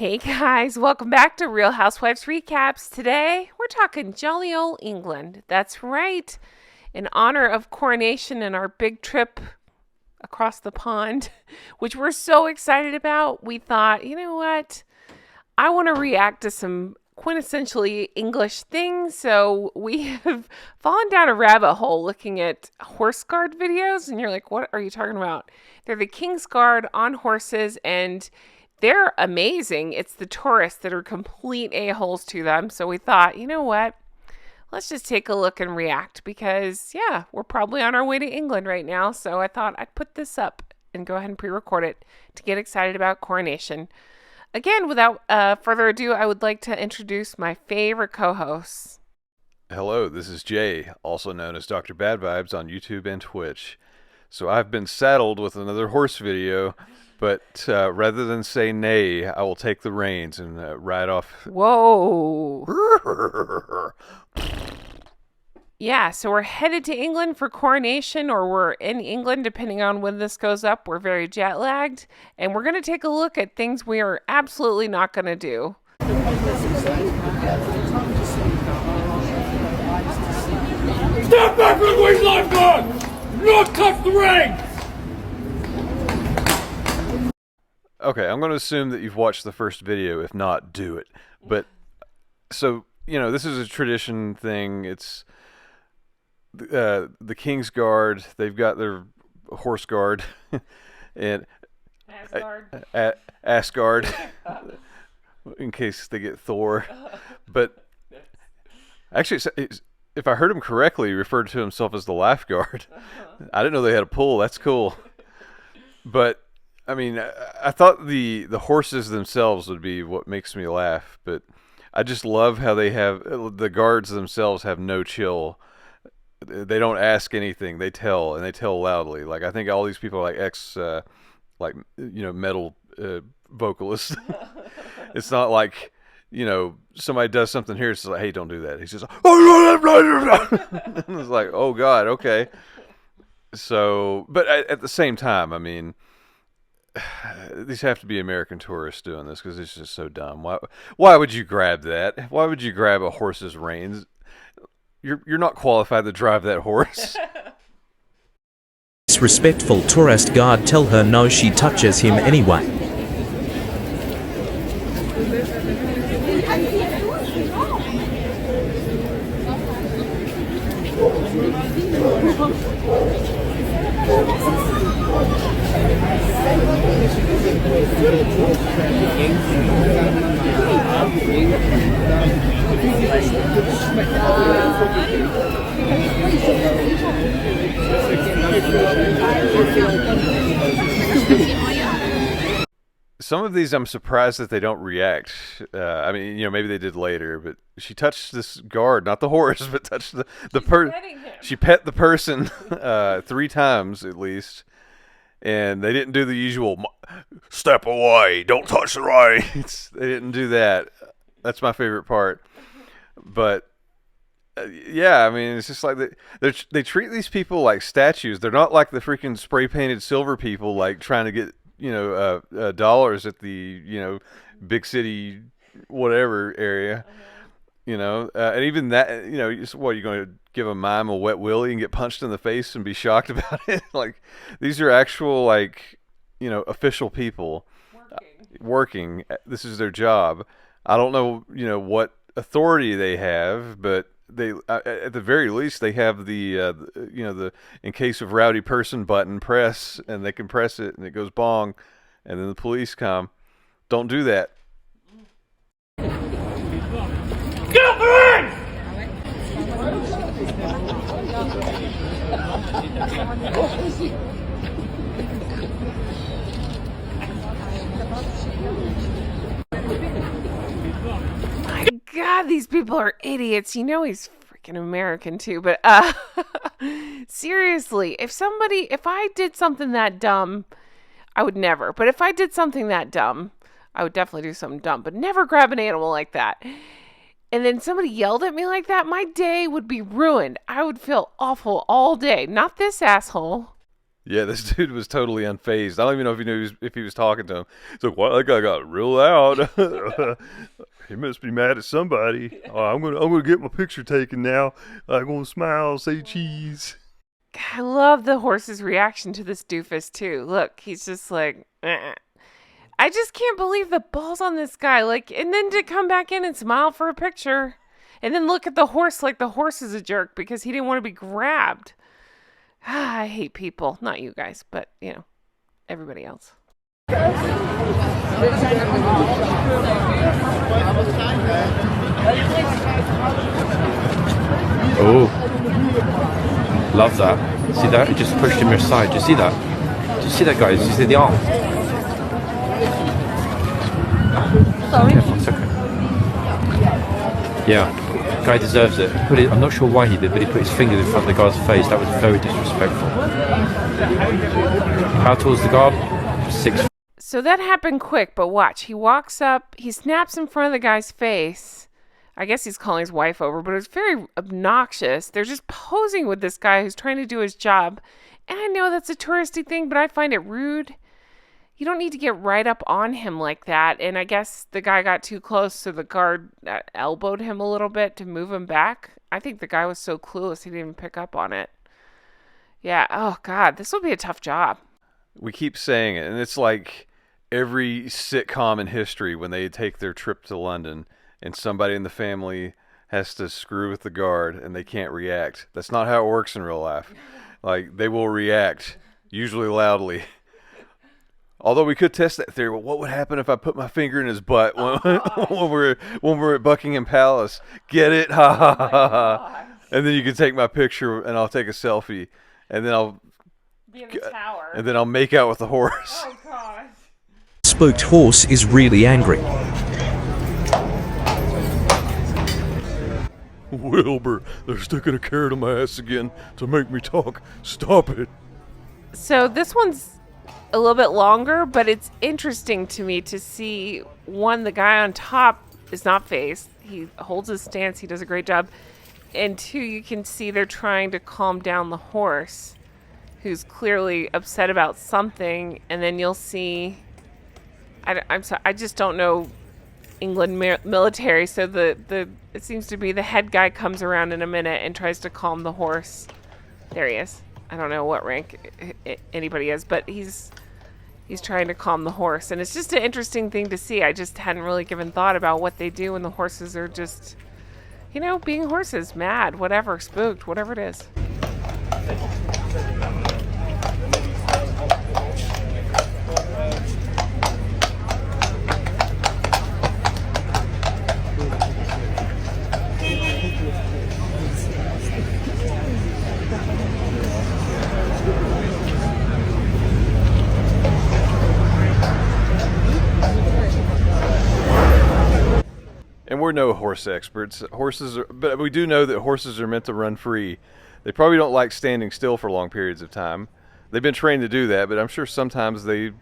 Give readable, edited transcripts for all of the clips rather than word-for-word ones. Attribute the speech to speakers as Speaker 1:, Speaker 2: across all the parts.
Speaker 1: Hey guys, welcome back to Real Housewives Recaps. Today, we're talking jolly old England. That's right. In honor of coronation and our big trip across the pond, which we're so excited about, we thought, you know what? I want to react to some quintessentially English things. So we have fallen down a rabbit hole looking at horse guard videos. And you're like, what are you talking about? They're the King's Guard on horses, and they're amazing. It's the tourists that are complete a-holes to them. So we thought, you know what? Let's just take a look and react because, yeah, we're probably on our way to England right now. So I thought I'd put this up and go ahead and pre-record it to get excited about coronation. Again, without further ado, I would like to introduce my favorite co-hosts.
Speaker 2: Hello, this is Jay, also known as Dr. Bad Vibes on YouTube and Twitch. So I've been saddled with another horse video, but rather than say nay, I will take the reins and ride off.
Speaker 1: Whoa. Yeah, so we're headed to England for coronation, or we're in England, depending on when this goes up. We're very jet lagged, and we're going to take a look at things we are absolutely not going to do.
Speaker 3: Step back from the wing, lifeguard! Not touch the reins!
Speaker 2: Okay, I'm going to assume that you've watched the first video. If not, do it. But, so, this is a tradition thing. It's the King's Guard. They've got their horse guard. And Asgard. In case they get Thor. But, actually, if I heard him correctly, he referred to himself as the lifeguard. I didn't know they had a pool. That's cool. But, I mean, I thought the horses themselves would be what makes me laugh, but I just love how the guards themselves have no chill. They don't ask anything. They tell, and they tell loudly. Like, I think all these people are like metal vocalists. It's not like, somebody does something here, it's like, hey, don't do that. He's just like, it's like, oh God, okay. So, but at the same time, I mean, these have to be American tourists doing this because it's just so dumb. Why would you grab that? Why would you grab a horse's reins? You're not qualified to drive that horse.
Speaker 4: Disrespectful tourist guard tell her no, she touches him anyway.
Speaker 2: Some of these I'm surprised that they don't react. I mean, maybe they did later, but she touched this guard, not the horse, but touched the person. She pet the person 3 times at least, and they didn't do the usual step away, don't touch the reins. They didn't do that. That's my favorite part. But yeah, I mean, it's just like they treat these people like statues. They're not like the freaking spray painted silver people, like trying to get dollars at the big city whatever area. And even that, what, you're going to give a mime a wet willy and get punched in the face and be shocked about it? Like, these are actual, like, official people working. This is their job. I don't know, what authority they have, but they, at the very least, they have the in case of rowdy person button press, and they can press it and it goes bong, and then the police come. Don't do that.
Speaker 3: Get up the reins!
Speaker 1: My God, these people are idiots. He's freaking American too, but seriously, if I did something that dumb, I would never. But if I did something that dumb, I would definitely do something dumb, but never grab an animal like that. And then somebody yelled at me like that, my day would be ruined. I would feel awful all day. Not this asshole.
Speaker 2: Yeah, this dude was totally unfazed. I don't even know if he knew if he was talking to him. It's like, "What? That guy got real loud. He must be mad at somebody. Oh, I'm gonna get my picture taken now. I'm gonna smile, say cheese."
Speaker 1: I love the horse's reaction to this doofus too. Look, he's just like, eh. I just can't believe the balls on this guy. Like, and then to come back in and smile for a picture, and then look at the horse like the horse is a jerk because he didn't want to be grabbed. I hate people. Not you guys, but, you know, everybody else.
Speaker 5: Oh, love that. See that? It just pushed him aside. Do you see that? Do you see that, guys? Do you see the arm?
Speaker 6: Sorry?
Speaker 5: Yeah, 1 second. Yeah, guy deserves it. I'm not sure why he did, but he put his finger in front of the guard's face. That was very disrespectful. How tall is the guard? 6.
Speaker 1: So that happened quick, but watch. He walks up, he snaps in front of the guy's face. I guess he's calling his wife over, but it's very obnoxious. They're just posing with this guy who's trying to do his job. And I know that's a touristy thing, but I find it rude. You don't need to get right up on him like that. And I guess the guy got too close, so the guard elbowed him a little bit to move him back. I think the guy was so clueless he didn't even pick up on it. Yeah, oh God, this will be a tough job.
Speaker 2: We keep saying it, and it's like every sitcom in history when they take their trip to London and somebody in the family has to screw with the guard and they can't react. That's not how it works in real life. Like, they will react, usually loudly. Although we could test that theory. Well, what would happen if I put my finger in his butt when we're at Buckingham Palace? Get it? Ha ha ha ha. And then you can take my picture and I'll take a selfie, and then I'll
Speaker 1: Be in the tower.
Speaker 2: and then I'll make out with the horse.
Speaker 1: Oh gosh.
Speaker 4: Spooked horse is really angry.
Speaker 2: Wilbur, they're sticking a carrot in my ass again to make me talk. Stop it.
Speaker 1: So this one's a little bit longer, but it's interesting to me to see, one, the guy on top is not faced. He holds his stance. He does a great job. And two, you can see they're trying to calm down the horse, who's clearly upset about something. And then you'll see, I'm sorry, I just don't know England military. So it seems to be the head guy comes around in a minute and tries to calm the horse. There he is. I don't know what rank anybody is, but he's trying to calm the horse. And it's just an interesting thing to see. I just hadn't really given thought about what they do when the horses are just, you know, being horses, mad, whatever, spooked, whatever it is.
Speaker 2: And we're no horse experts. But we do know that horses are meant to run free. They probably don't like standing still for long periods of time. They've been trained to do that, but I'm sure sometimes they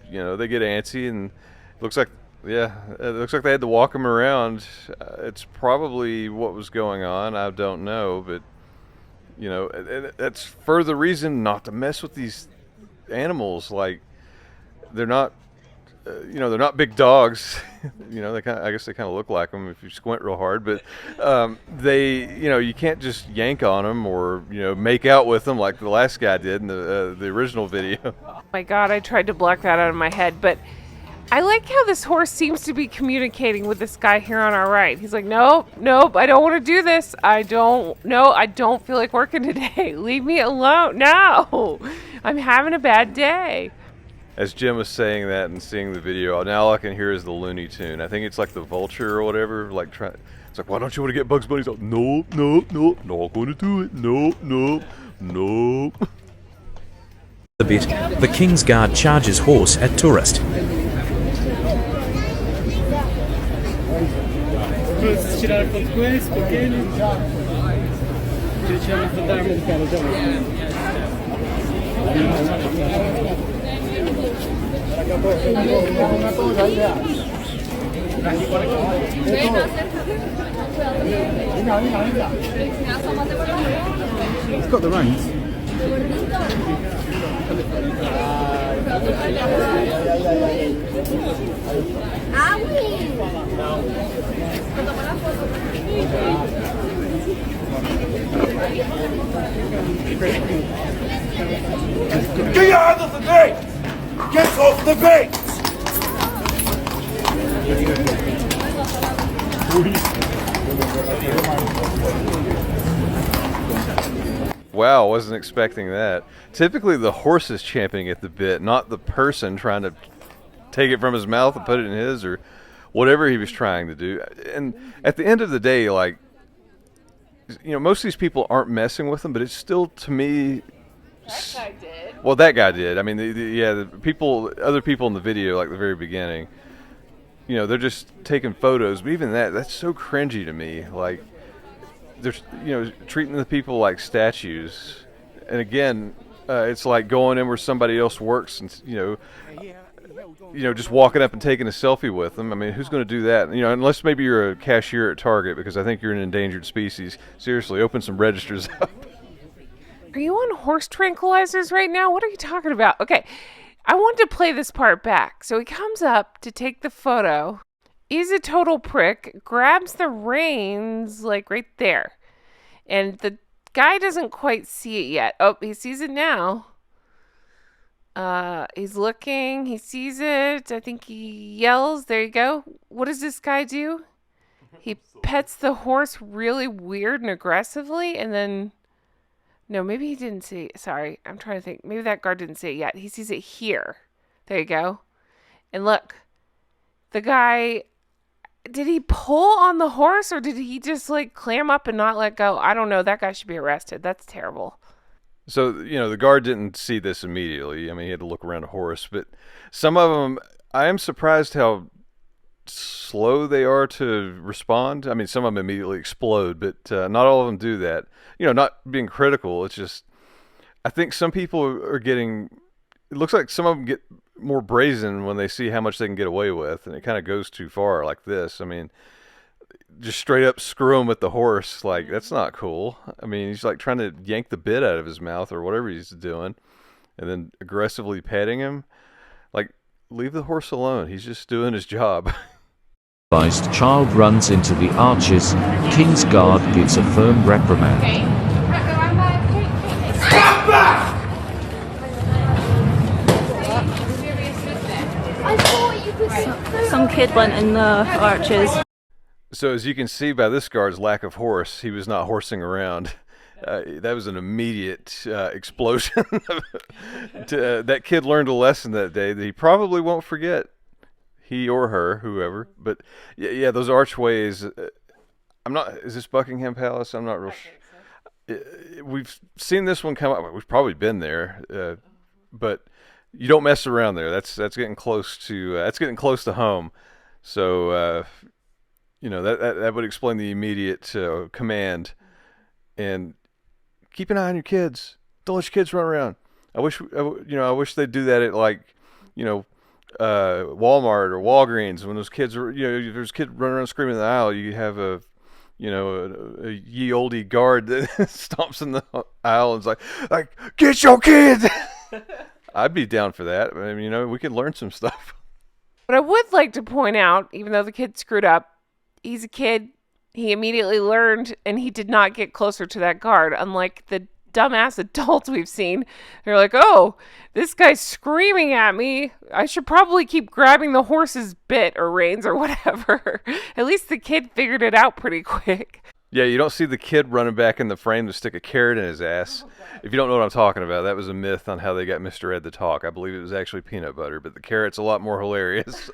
Speaker 2: get antsy, and it looks like they had to walk them around. It's probably what was going on. I don't know, but that's further reason not to mess with these animals. Like, they're not. They're not big dogs. I guess they kind of look like them if you squint real hard. But you can't just yank on them or make out with them like the last guy did in the original video.
Speaker 1: Oh my God, I tried to block that out of my head, but I like how this horse seems to be communicating with this guy here on our right. He's like, nope, I don't want to do this. I don't feel like working today. Leave me alone. No, I'm having a bad day.
Speaker 2: As Jim was saying that and seeing the video, now all I can hear is the Looney Tune. I think it's like the vulture or whatever. It's like, why don't you want to get Bugs Bunny? He's like, no, not going to do it. No.
Speaker 4: A bit, the King's Guard charges horse at tourist.
Speaker 3: It's got the reins. Get your hands off the gate! Get off the gate!
Speaker 2: Wow, wasn't expecting that. Typically the horse is champing at the bit, not the person trying to take it from his mouth and put it in his or whatever he was trying to do. And at the end of the day, like, you know, most of these people aren't messing with them, but it's still, to me...
Speaker 1: That guy did.
Speaker 2: Well, that guy did. I mean, the people, other people in the video, like the very beginning, you know, they're just taking photos. But even that's so cringy to me. Like, they're, you know, treating the people like statues. And again, it's like going in where somebody else works and, you know, just walking up and taking a selfie with them. I mean, who's going to do that? You know, unless maybe you're a cashier at Target, because I think you're an endangered species. Seriously, open some registers up.
Speaker 1: Are you on horse tranquilizers right now? What are you talking about? Okay, I want to play this part back. So he comes up to take the photo. He's a total prick, grabs the reins, like right there. And the guy doesn't quite see it yet. Oh, he sees it now. He's looking, he sees it. I think he yells. There you go. What does this guy do? He pets the horse really weird and aggressively, and then... No, maybe he didn't see it. Sorry, I'm trying to think. Maybe that guard didn't see it yet. He sees it here. There you go. And look, the guy, did he pull on the horse or did he just like clam up and not let go? I don't know. That guy should be arrested. That's terrible.
Speaker 2: So, you know, the guard didn't see this immediately. I mean, he had to look around a horse. But some of them, I am surprised how slow they are to respond. I mean, some of them immediately explode, but not all of them do that. You know, not being critical. It's just, I think some people are getting, it looks like some of them get more brazen when they see how much they can get away with, and it kind of goes too far like this. I mean, just straight up screw him with the horse. Like, that's not cool. I mean, he's like trying to yank the bit out of his mouth or whatever he's doing, and then aggressively petting him. Like, leave the horse alone. He's just doing his job.
Speaker 4: Child runs into the arches. King's guard gives a firm reprimand.
Speaker 3: Stop back!
Speaker 6: I thought you could. Some kid went in the arches.
Speaker 2: So as you can see by this guard's lack of horse, he was not horsing around. That was an immediate explosion. That kid learned a lesson that day that he probably won't forget. He or her, whoever. But yeah, those archways. I'm not. Is this Buckingham Palace? I'm not real sure. We've seen this one come up. We've probably been there, but you don't mess around there. That's getting close to home. So you know that would explain the immediate command. And keep an eye on your kids. Don't let your kids run around. I wish they'd do that at, like, you know, Walmart or Walgreens when those kids are, you know, if there's a kid running around screaming in the aisle, you have a ye olde guard that stomps in the aisle and is like, get your kids. I'd be down for that. I mean, you know, we could learn some stuff.
Speaker 1: But I would like to point out, even though the kid screwed up, he's a kid. He immediately learned, and he did not get closer to that guard, unlike the dumbass adults we've seen. They're like, oh, this guy's screaming at me. I should probably keep grabbing the horse's bit or reins or whatever. At least the kid figured it out pretty quick.
Speaker 2: Yeah, you don't see the kid running back in the frame to stick a carrot in his ass. If you don't know what I'm talking about, that was a myth on how they got Mr. Ed to talk. I believe it was actually peanut butter, but the carrot's a lot more hilarious.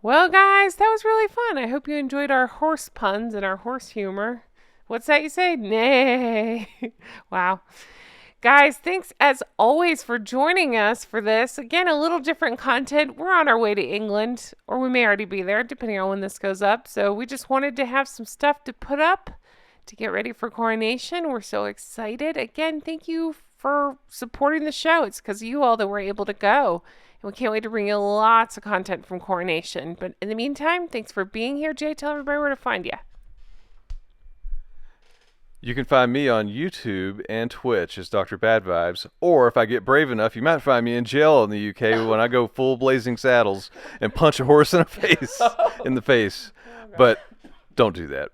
Speaker 1: Well, guys, that was really fun. I hope you enjoyed our horse puns and our horse humor. What's that you say? Nay. Wow. Guys, thanks as always for joining us for this. Again, a little different content. We're on our way to England, or we may already be there, depending on when this goes up. So we just wanted to have some stuff to put up to get ready for Coronation. We're so excited. Again, thank you for supporting the show. It's because of you all that we're able to go. And we can't wait to bring you lots of content from Coronation. But in the meantime, thanks for being here. Jay, tell everybody where to find you.
Speaker 2: You can find me on YouTube and Twitch as Dr. Bad Vibes, or if I get brave enough, you might find me in jail in the UK when I go full Blazing Saddles and punch a horse in the face. But don't do that.